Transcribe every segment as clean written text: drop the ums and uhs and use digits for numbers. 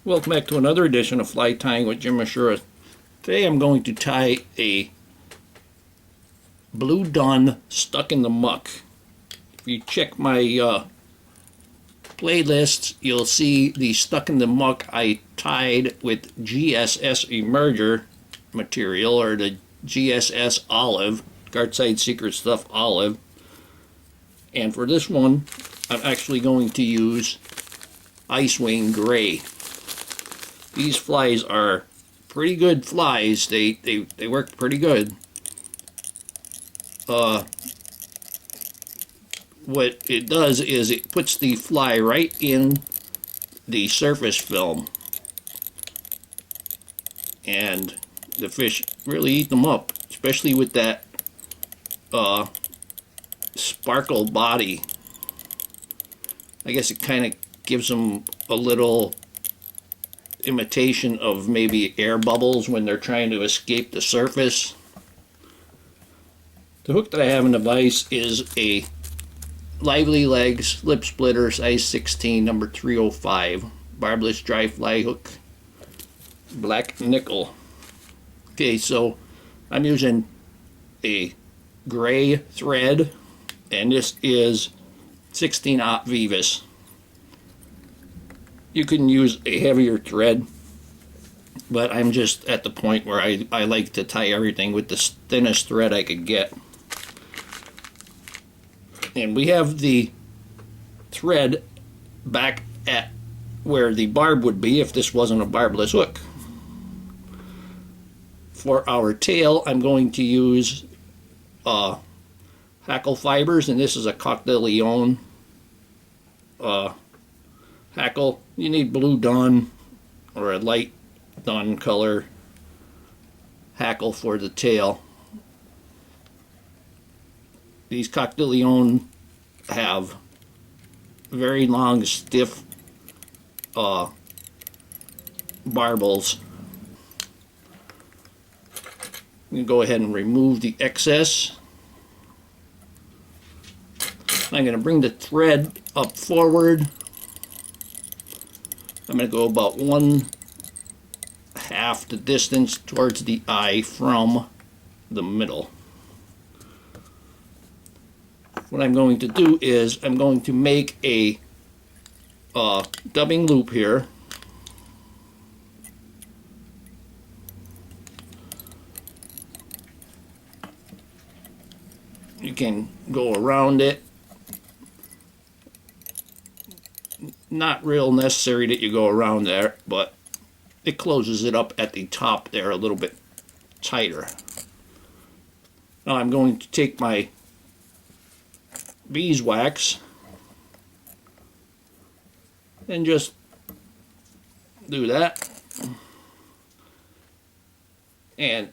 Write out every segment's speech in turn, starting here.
Welcome back to another edition of Fly Tying with Jim Misiura. Today I'm going to tie a blue dun stuck in the muck. If you check my playlists, you'll see the stuck in the muck I tied with GSS emerger material, or the GSS olive, Guardside Secret Stuff olive. And for this one, I'm actually going to use Ice Wing Gray. These flies are pretty good flies. They work pretty good. What it does is it puts the fly right in the surface film, and the fish really eat them up, especially with that sparkle body. I guess it kind of gives them a little imitation of maybe air bubbles when they're trying to escape the surface. The hook that I have in the vise is a Lively Legs lip splitter size 16 number 305 barbless dry fly hook, black nickel. Okay, so I'm using a gray thread, and this is 16-aught Vivus. You can use a heavier thread, but I'm just at the point where I like to tie everything with the thinnest thread I could get. And we have the thread back at where the barb would be if this wasn't a barbless hook. For our tail, I'm going to use Hackle fibers, and this is a Coq de Leon Hackle. You need blue dun or a light dun color Hackle for the tail. These Coq de Leon have very long, stiff barbels. You can go ahead and remove the excess. I'm going to bring the thread up forward. I'm going to go about 1/2 the distance towards the eye from the middle. What I'm going to do is I'm going to make a dubbing loop here. You can go around it. Not real necessary that you go around there, but it closes it up at the top there a little bit tighter. Now I'm going to take my beeswax and just do that. And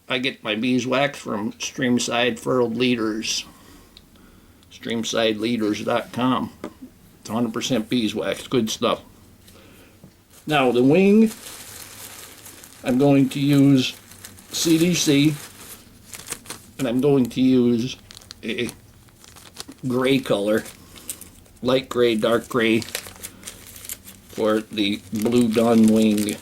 I get my beeswax from Streamside Furled Leaders, streamsideleaders.com. 100% beeswax, good stuff. Now the wing, I'm going to use CDC, and I'm going to use a gray color, light gray, dark gray, for the blue dun wing.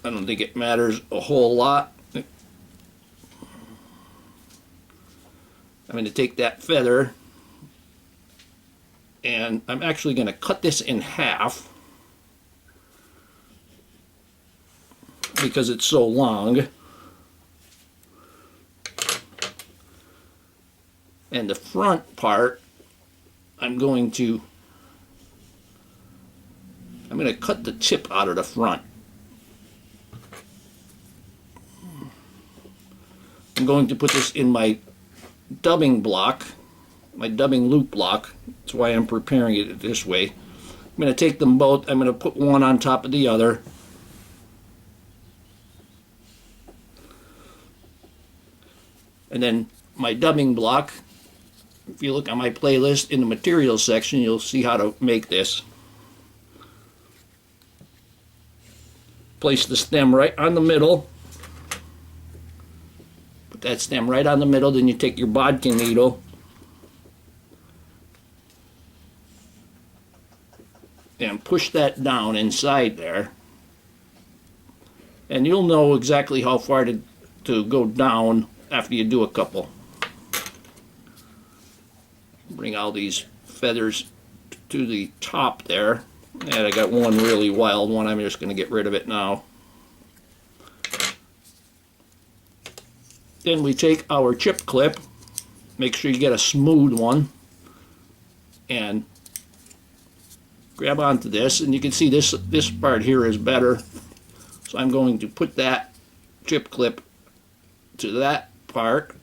I don't think it matters a whole lot. I'm going to take that feather, and I'm actually going to cut this in half because it's so long. And the front part, I'm going to cut the tip out of the front. I'm going to put this in my dubbing block, my dubbing loop block. That's why I'm preparing it this way. I'm going to take them both, I'm going to put one on top of the other. And then my dubbing block, if you look on my playlist in the materials section, you'll see how to make this. Place the stem right on the middle. Put that stem right on the middle, then you take your bodkin needle and push that down inside there. And you'll know exactly how far to go down after you do a couple. Bring all these feathers to the top there. And I got one really wild one. I'm just going to get rid of it now. Then we take our chip clip. Make sure you get a smooth one. And grab onto this. And you can see this part here is better. So I'm going to put that chip clip to that part.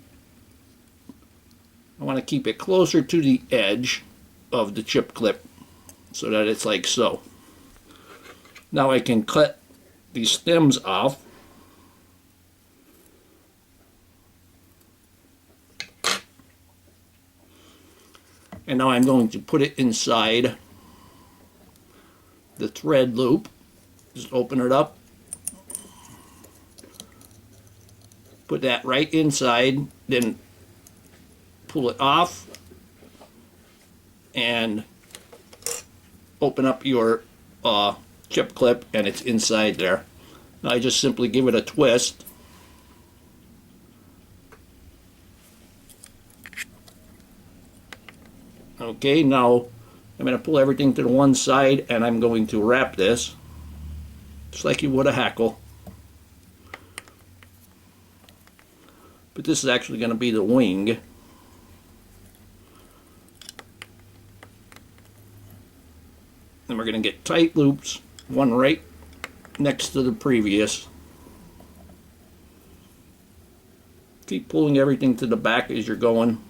I want to keep it closer to the edge of the chip clip so that it's like so. Now I can cut these stems off. And now I'm going to put it inside the thread loop. Just open it up. Put that right inside, then pull it off and open up your chip clip, and it's inside there. Now I just simply give it a twist. Okay, now I'm going to pull everything to the one side, and I'm going to wrap this just like you would a hackle. But this is actually going to be the wing. Then we're going to get tight loops, one right next to the previous. Keep pulling everything to the back as you're going.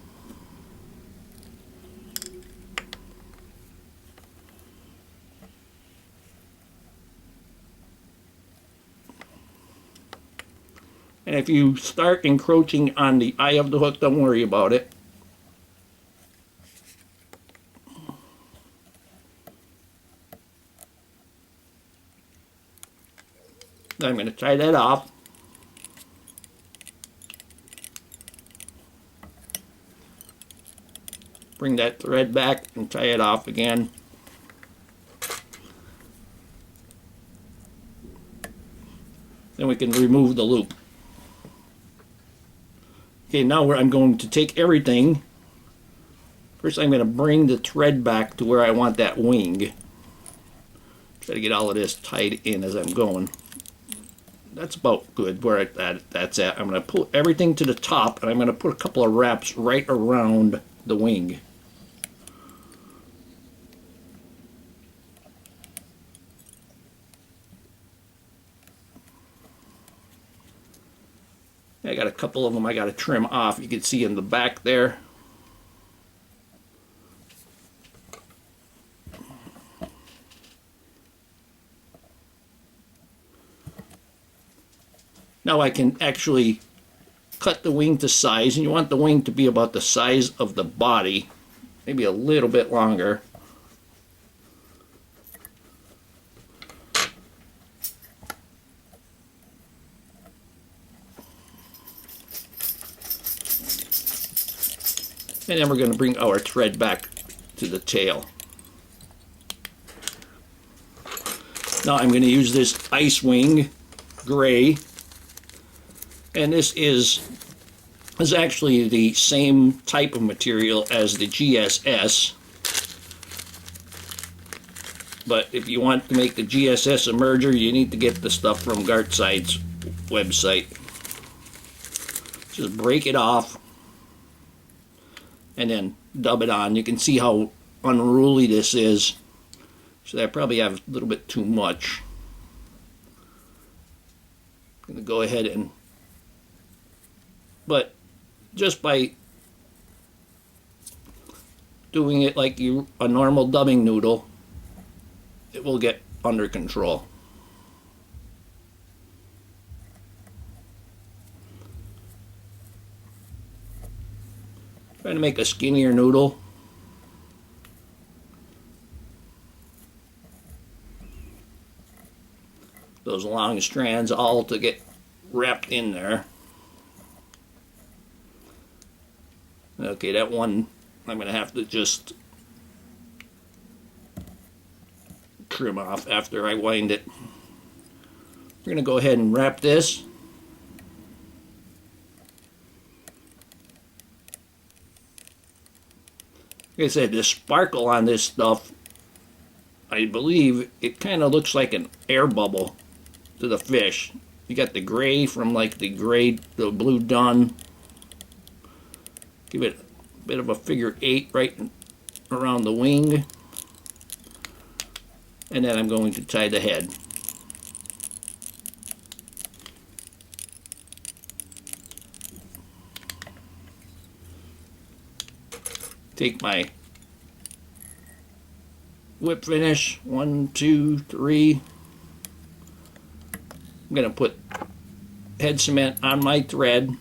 And if you start encroaching on the eye of the hook, don't worry about it. I'm going to tie that off. Bring that thread back and tie it off again. Then we can remove the loop. Okay, now where I'm going to take everything. First I'm going to bring the thread back to where I want that wing. Try to get all of this tied in as I'm going. That's about good where that's at. I'm going to pull everything to the top, and I'm going to put a couple of wraps right around the wing. I got a couple of them I got to trim off. You can see in the back there. Now I can actually cut the wing to size, and you want the wing to be about the size of the body, maybe a little bit longer. And then we're going to bring our thread back to the tail. Now I'm going to use this ice wing gray, and this is actually the same type of material as the GSS, but if you want to make the GSS emerger, you need to get the stuff from Gartside's website. Just break it off and then dub it on. You can see how unruly this is. So I probably have a little bit too much. I'm going to go ahead and, but just by doing it like a normal dubbing noodle, it will get under control. Trying to make a skinnier noodle. Those long strands all to get wrapped in there. Okay, that one I'm going to have to just trim off after I wind it. We're going to go ahead and wrap this. Like I said, the sparkle on this stuff, I believe it kind of looks like an air bubble to the fish. You got the gray from like the blue dun. Give it a bit of a figure 8 right around the wing. And then I'm going to tie the head. Take my whip finish, 1, 2, 3. I'm going to put head cement on my thread.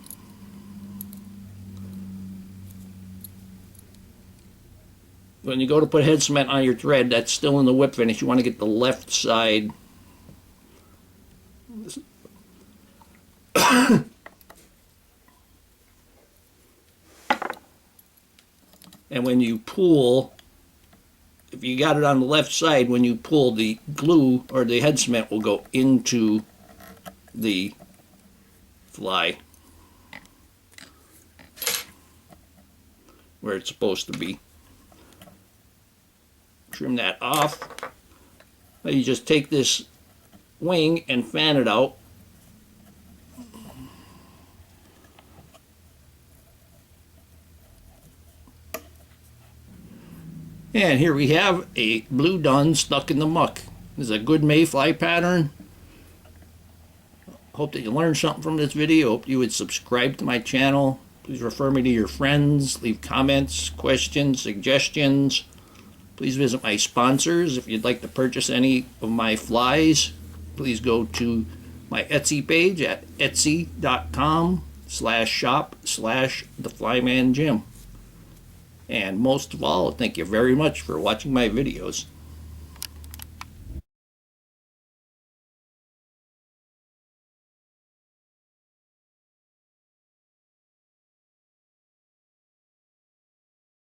When you go to put head cement on your thread, that's still in the whip finish. You want to get the left side. And when you pull, if you got it on the left side, when you pull, the glue or the head cement will go into the fly where it's supposed to be. Trim that off. Now you just take this wing and fan it out. And here we have a blue dun stuck in the muck. This is a good mayfly pattern. Hope that you learned something from this video. Hope you would subscribe to my channel. Please refer me to your friends. Leave comments, questions, suggestions. Please visit my sponsors. If you'd like to purchase any of my flies, please go to my Etsy page at etsy.com/shop/theflymanjim. And most of all, thank you very much for watching my videos.